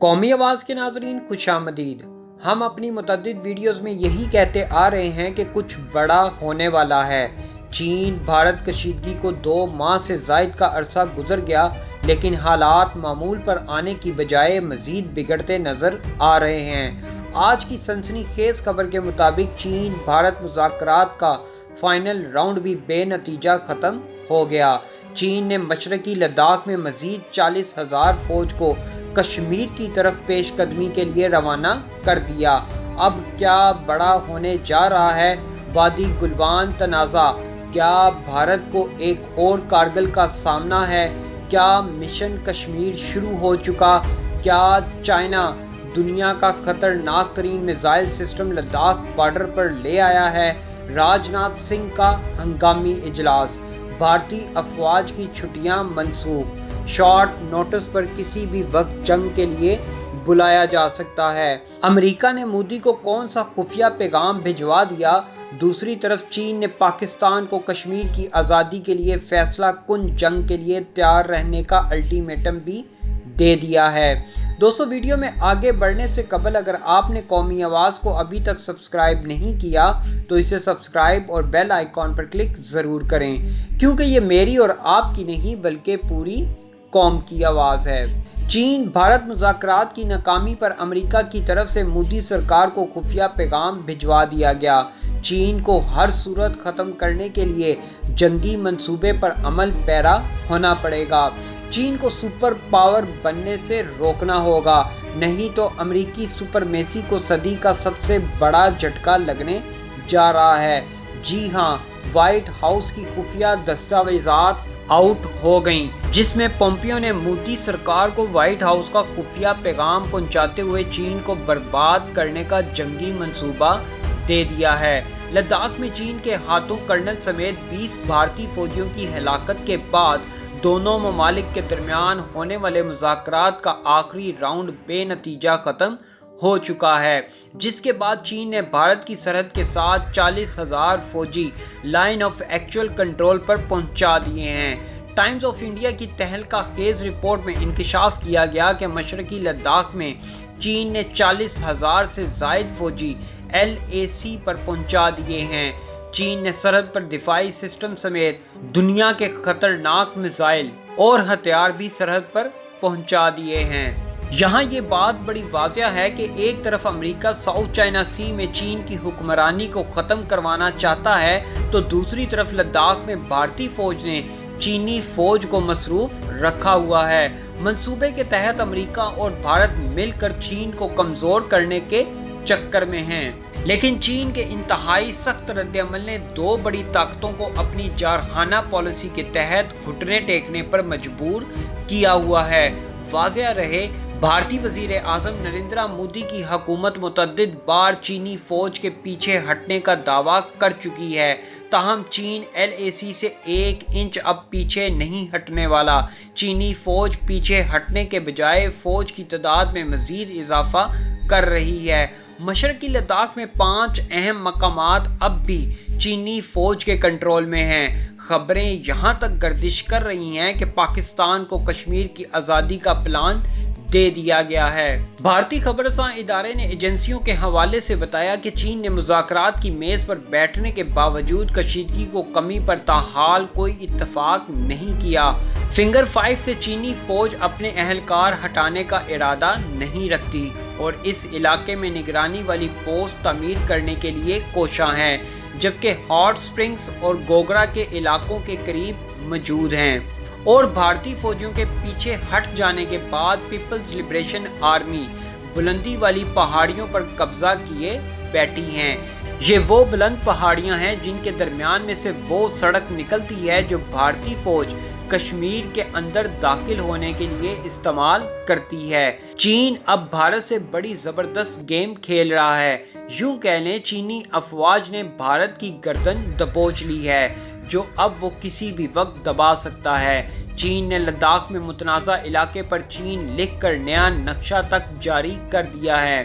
قومی آواز کے ناظرین خوش آمدید۔ ہم اپنی متعدد ویڈیوز میں یہی کہتے آ رہے ہیں کہ کچھ بڑا ہونے والا ہے۔ چین بھارت کشیدگی کو 2 ماہ سے زائد کا عرصہ گزر گیا، لیکن حالات معمول پر آنے کی بجائے مزید بگڑتے نظر آ رہے ہیں۔ آج کی سنسنی خیز خبر کے مطابق چین بھارت مذاکرات کا فائنل راؤنڈ بھی بے نتیجہ ختم ہو گیا۔ چین نے مشرقی لداخ میں مزید 40,000 فوج کو کشمیر کی طرف پیش قدمی کے لیے روانہ کر دیا۔ اب کیا بڑا ہونے جا رہا ہے وادی گلوان تنازع؟ کیا بھارت کو ایک اور کارگل کا سامنا ہے؟ کیا مشن کشمیر شروع ہو چکا؟ کیا چائنا دنیا کا خطرناک ترین میزائل سسٹم لداخ بارڈر پر لے آیا ہے؟ راج ناتھ سنگھ کا ہنگامی اجلاس، بھارتی افواج کی چھٹیاں منسوخ، شارٹ نوٹس پر کسی بھی وقت جنگ کے لیے بلایا جا سکتا ہے۔ امریکہ نے مودی کو کون سا خفیہ پیغام بھجوا دیا؟ دوسری طرف چین نے پاکستان کو کشمیر کی آزادی کے لیے فیصلہ کن جنگ کے لیے تیار رہنے کا الٹیمیٹم بھی دے دیا ہے۔ دوستو، ویڈیو میں آگے بڑھنے سے قبل اگر آپ نے قومی آواز کو ابھی تک سبسکرائب نہیں کیا تو اسے سبسکرائب اور بیل آئیکن پر کلک ضرور کریں، کیونکہ یہ میری اور آپ کی نہیں بلکہ پوری قوم کی آواز ہے۔ چین بھارت مذاکرات کی ناکامی پر امریکہ کی طرف سے مودی سرکار کو خفیہ پیغام بھجوا دیا گیا۔ چین کو ہر صورت ختم کرنے کے لیے جنگی منصوبے پر عمل پیرا ہونا پڑے گا۔ چین کو سپر پاور بننے سے روکنا ہوگا، نہیں تو امریکی سپرمیسی کو صدی کا سب سے بڑا جھٹکا لگنے جا رہا ہے۔ جی ہاں، وائٹ ہاؤس کی خفیہ دستاویزات آؤٹ ہو گئیں، جس میں پومپیو نے مودی سرکار کو وائٹ ہاؤس کا خفیہ پیغام پہنچاتے ہوئے چین کو برباد کرنے کا جنگی منصوبہ دے دیا ہے۔ لداخ میں چین کے ہاتھوں کرنل سمیت 20 بھارتی فوجیوں کی ہلاکت کے بعد دونوں ممالک کے درمیان ہونے والے مذاکرات کا آخری راؤنڈ بے نتیجہ ختم ہو چکا ہے، جس کے بعد چین نے بھارت کی سرحد کے ساتھ 40,000 فوجی لائن آف ایکچوئل کنٹرول پر پہنچا دیے ہیں۔ ٹائمز آف انڈیا کی تہلکہ خیز رپورٹ میں انکشاف کیا گیا کہ مشرقی لداخ میں چین نے 40,000 سے زائد فوجی LAC پر پہنچا دیے ہیں۔ چین نے سرحد پر دفاعی سسٹم سمیت دنیا کے خطرناک میزائل اور ہتھیار بھی سرحد پر پہنچا دیے ہیں۔ یہاں یہ بات بڑی واضح ہے کہ ایک طرف امریکہ ساؤتھ چائنا سی میں چین کی حکمرانی کو ختم کروانا چاہتا ہے تو دوسری طرف لداخ میں بھارتی فوج نے چینی فوج کو مصروف رکھا ہوا ہے۔ منصوبے کے تحت امریکہ اور بھارت مل کر چین کو کمزور کرنے کے چکر میں ہیں، لیکن چین کے انتہائی سخت رد عمل نے 2 بڑی طاقتوں کو اپنی جارحانہ پالیسی کے تحت گھٹنے ٹیکنے پر مجبور کیا ہوا ہے۔ واضح رہے، بھارتی وزیر اعظم نریندر مودی کی حکومت متعدد بار چینی فوج کے پیچھے ہٹنے کا دعویٰ کر چکی ہے، تاہم چین LAC سے 1 انچ اب پیچھے نہیں ہٹنے والا۔ چینی فوج پیچھے ہٹنے کے بجائے فوج کی تعداد میں مزید اضافہ کر رہی ہے۔ مشرقی لداخ میں 5 اہم مقامات اب بھی چینی فوج کے کنٹرول میں ہیں۔ خبریں یہاں تک گردش کر رہی ہیں کہ پاکستان کو کشمیر کی آزادی کا پلان دے دیا گیا ہے۔ بھارتی خبررساں ادارے نے ایجنسیوں کے حوالے سے بتایا کہ چین نے مذاکرات کی میز پر بیٹھنے کے باوجود کشیدگی کو کمی پر تاحال کوئی اتفاق نہیں کیا۔ فنگر 5 سے چینی فوج اپنے اہلکار ہٹانے کا ارادہ نہیں رکھتی اور اس علاقے میں نگرانی والی پوسٹ تعمیر کرنے کے لیے کوشاں ہے، جبکہ ہاٹ سپرنگز اور گوگرا کے علاقوں کے قریب موجود ہیں اور بھارتی فوجیوں کے پیچھے ہٹ جانے کے بعد پیپلز لبریشن آرمی بلندی والی پہاڑیوں پر قبضہ کیے بیٹھی ہیں۔ یہ وہ بلند پہاڑیاں ہیں جن کے درمیان میں سے وہ سڑک نکلتی ہے جو بھارتی فوج کشمیر کے اندر داخل ہونے کے لیے استعمال کرتی ہے۔ چین اب بھارت سے بڑی زبردست گیم کھیل رہا ہے۔ یوں کہہ لیں، چینی افواج نے بھارت کی گردن دبوچ لی ہے، جو اب وہ کسی بھی وقت دبا سکتا ہے۔ چین نے لداخ میں متنازع علاقے پر چین لکھ کر نیا نقشہ تک جاری کر دیا ہے۔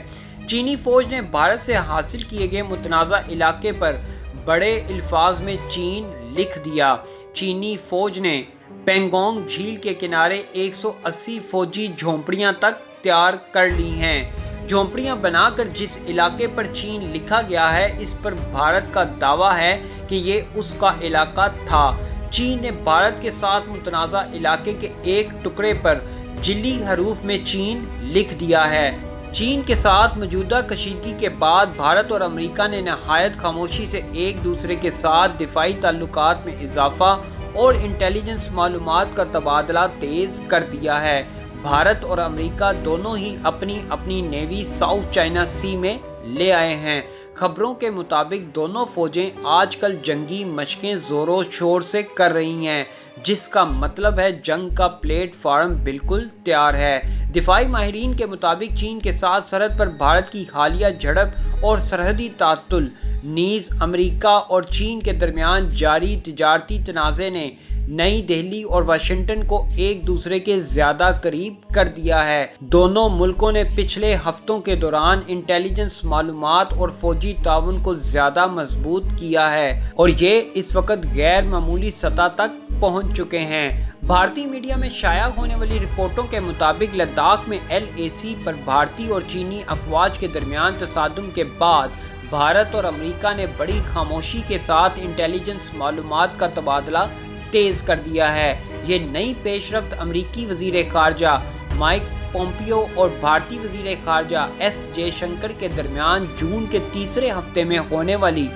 چینی فوج نے بھارت سے حاصل کیے گئے متنازع علاقے پر بڑے الفاظ میں چین لکھ دیا۔ چینی فوج نے پینگونگ جھیل کے کنارے 180 فوجی جھونپڑیاں تک اختیار کر لی ہیں۔ جھونپڑیاں بنا کر جس علاقے پر چین لکھا گیا ہے، اس پر بھارت کا دعویٰ ہے کہ یہ اس کا علاقہ تھا۔ چین نے بھارت کے ساتھ متنازع علاقے کے ایک ٹکڑے پر جعلی حروف میں چین لکھ دیا ہے۔ چین کے ساتھ موجودہ کشیدگی کے بعد بھارت اور امریکہ نے نہایت خاموشی سے ایک دوسرے کے ساتھ دفاعی تعلقات میں اضافہ اور انٹیلیجنس معلومات کا تبادلہ تیز کر دیا ہے۔ بھارت اور امریکہ دونوں ہی اپنی نیوی ساؤتھ چائنا سی میں لے آئے ہیں۔ خبروں کے مطابق دونوں فوجیں آج کل جنگی مشقیں زور و شور سے کر رہی ہیں، جس کا مطلب ہے جنگ کا پلیٹ فارم بالکل تیار ہے۔ دفاعی ماہرین کے مطابق چین کے ساتھ سرحد پر بھارت کی حالیہ جھڑپ اور سرحدی تعطل نیز امریکہ اور چین کے درمیان جاری تجارتی تنازع نے نئی دہلی اور واشنگٹن کو ایک دوسرے کے زیادہ قریب کر دیا ہے۔ دونوں ملکوں نے پچھلے ہفتوں کے دوران انٹیلیجنس معلومات اور فوجی تعاون کو زیادہ مضبوط کیا ہے اور یہ اس وقت غیر معمولی سطح تک پہنچ چکے ہیں۔ بھارتی میڈیا میں شائع ہونے والی رپورٹوں کے مطابق لداخ میں LAC پر بھارتی اور چینی افواج کے درمیان تصادم کے بعد بھارت اور امریکہ نے بڑی خاموشی کے ساتھ انٹیلیجنس معلومات کا تبادلہ تیز کر دیا ہے۔ یہ نئی پیش رفت امریکی وزیر خارجہ مائک پومپیو اور بھارتی وزیر خارجہ ایس جے شنکر کے درمیان جون کے تیسرے ہفتے میں ہونے والی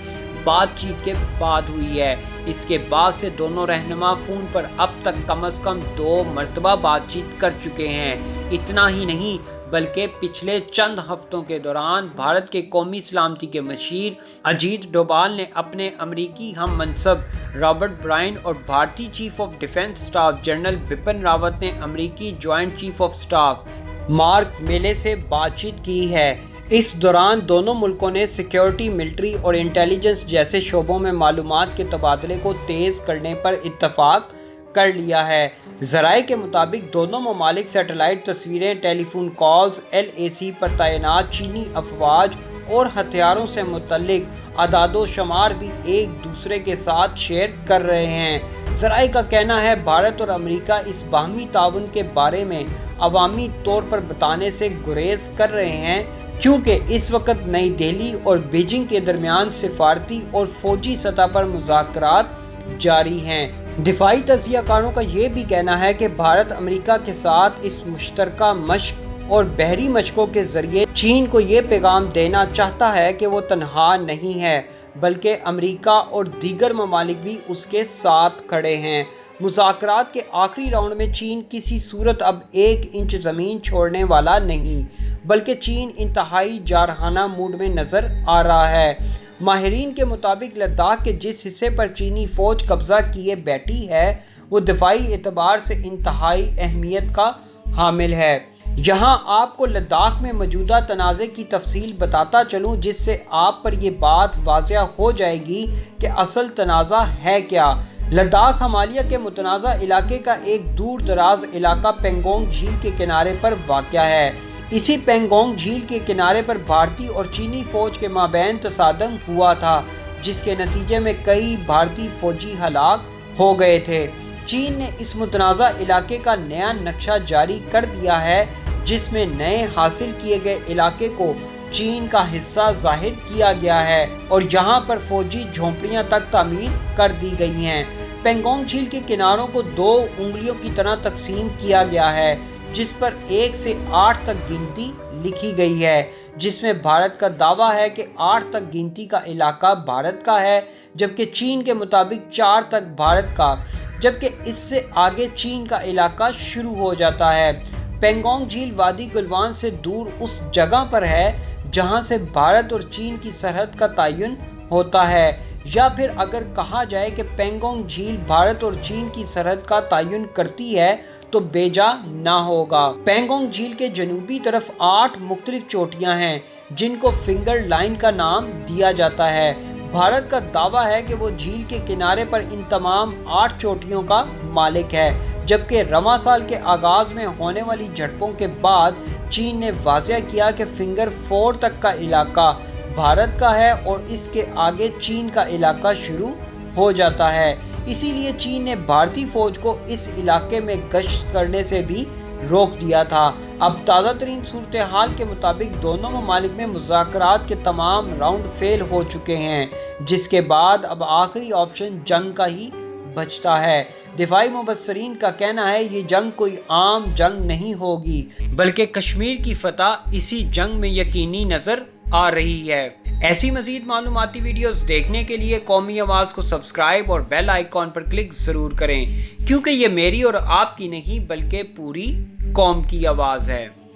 بات چیت کے بعد ہوئی ہے۔ اس کے بعد سے دونوں رہنما فون پر اب تک کم از کم 2 مرتبہ بات چیت کر چکے ہیں۔ اتنا ہی نہیں بلکہ پچھلے چند ہفتوں کے دوران بھارت کے قومی سلامتی کے مشیر اجیت ڈوبھال نے اپنے امریکی ہم منصب رابرٹ برائن اور بھارتی chief of defence staff general Bipin Rawat نے امریکی joint chief of staff mark میلے سے بات چیت کی ہے۔ اس دوران دونوں ملکوں نے سیکیورٹی، ملٹری اور انٹیلیجنس جیسے شعبوں میں معلومات کے تبادلے کو تیز کرنے پر اتفاق کر لیا ہے۔ ذرائع کے مطابق دونوں ممالک سیٹلائٹ تصویریں، ٹیلی فون کالز، LAC پر تعینات چینی افواج اور ہتھیاروں سے متعلق اعداد و شمار بھی ایک دوسرے کے ساتھ شیئر کر رہے ہیں۔ ذرائع کا کہنا ہے بھارت اور امریکہ اس باہمی تعاون کے بارے میں عوامی طور پر بتانے سے گریز کر رہے ہیں، کیونکہ اس وقت نئی دہلی اور بیجنگ کے درمیان سفارتی اور فوجی سطح پر مذاکرات جاری ہیں۔ دفاعی تجزیہ کاروں کا یہ بھی کہنا ہے کہ بھارت امریکہ کے ساتھ اس مشترکہ مشق اور بحری مشقوں کے ذریعے چین کو یہ پیغام دینا چاہتا ہے کہ وہ تنہا نہیں ہے، بلکہ امریکہ اور دیگر ممالک بھی اس کے ساتھ کھڑے ہیں۔ مذاکرات کے آخری راؤنڈ میں چین کسی صورت اب 1 انچ زمین چھوڑنے والا نہیں، بلکہ چین انتہائی جارحانہ موڈ میں نظر آ رہا ہے۔ ماہرین کے مطابق لداخ کے جس حصے پر چینی فوج قبضہ کیے بیٹھی ہے وہ دفاعی اعتبار سے انتہائی اہمیت کا حامل ہے۔ یہاں آپ کو لداخ میں موجودہ تنازع کی تفصیل بتاتا چلوں، جس سے آپ پر یہ بات واضح ہو جائے گی کہ اصل تنازع ہے کیا۔ لداخ ہمالیہ کے متنازع علاقے کا ایک دور دراز علاقہ پینگونگ جھیل کے کنارے پر واقع ہے۔ اسی پینگونگ جھیل کے کنارے پر بھارتی اور چینی فوج کے مابین تصادم ہوا تھا، جس کے نتیجے میں کئی بھارتی فوجی ہلاک ہو گئے تھے۔ چین نے اس متنازع علاقے کا نیا نقشہ جاری کر دیا ہے، جس میں نئے حاصل کیے گئے علاقے کو چین کا حصہ ظاہر کیا گیا ہے اور یہاں پر فوجی جھونپڑیاں تک تعمیر کر دی گئی ہیں۔ پینگونگ جھیل کے کناروں کو 2 انگلیوں کی طرح تقسیم کیا گیا ہے، جس پر 1 سے 8 تک گنتی لکھی گئی ہے، جس میں بھارت کا دعویٰ ہے کہ 8 تک گنتی کا علاقہ بھارت کا ہے، جبکہ چین کے مطابق 4 تک بھارت کا، جبکہ اس سے آگے چین کا علاقہ شروع ہو جاتا ہے۔ پینگونگ جھیل وادی گلوان سے دور اس جگہ پر ہے جہاں سے بھارت اور چین کی سرحد کا تعین ہوتا ہے، یا پھر اگر کہا جائے کہ پینگونگ جھیل بھارت اور چین کی سرحد کا تعین کرتی ہے تو بیجا نہ ہوگا۔ پینگونگ جھیل کے جنوبی طرف 8 مختلف چوٹیاں ہیں جن کو فنگر لائن کا نام دیا جاتا ہے۔ بھارت کا دعویٰ ہے کہ وہ جھیل کے کنارے پر ان تمام 8 چوٹیوں کا مالک ہے، جبکہ رواں سال کے آغاز میں ہونے والی جھڑپوں کے بعد چین نے واضح کیا کہ فنگر 4 تک کا علاقہ بھارت کا ہے اور اس کے آگے چین کا علاقہ شروع ہو جاتا ہے۔ اسی لیے چین نے بھارتی فوج کو اس علاقے میں گشت کرنے سے بھی روک دیا تھا۔ اب تازہ ترین صورتحال کے مطابق دونوں ممالک میں مذاکرات کے تمام راؤنڈ فیل ہو چکے ہیں، جس کے بعد اب آخری آپشن جنگ کا ہی بچتا ہے۔ دفاعی مبصرین کا کہنا ہے یہ جنگ کوئی عام جنگ نہیں ہوگی، بلکہ کشمیر کی فتح اسی جنگ میں یقینی نظر آ رہی ہے۔ ایسی مزید معلوماتی ویڈیوز دیکھنے کے لیے قومی آواز کو سبسکرائب اور بیل آئیکن پر کلک ضرور کریں، کیونکہ یہ میری اور آپ کی نہیں بلکہ پوری قوم کی آواز ہے۔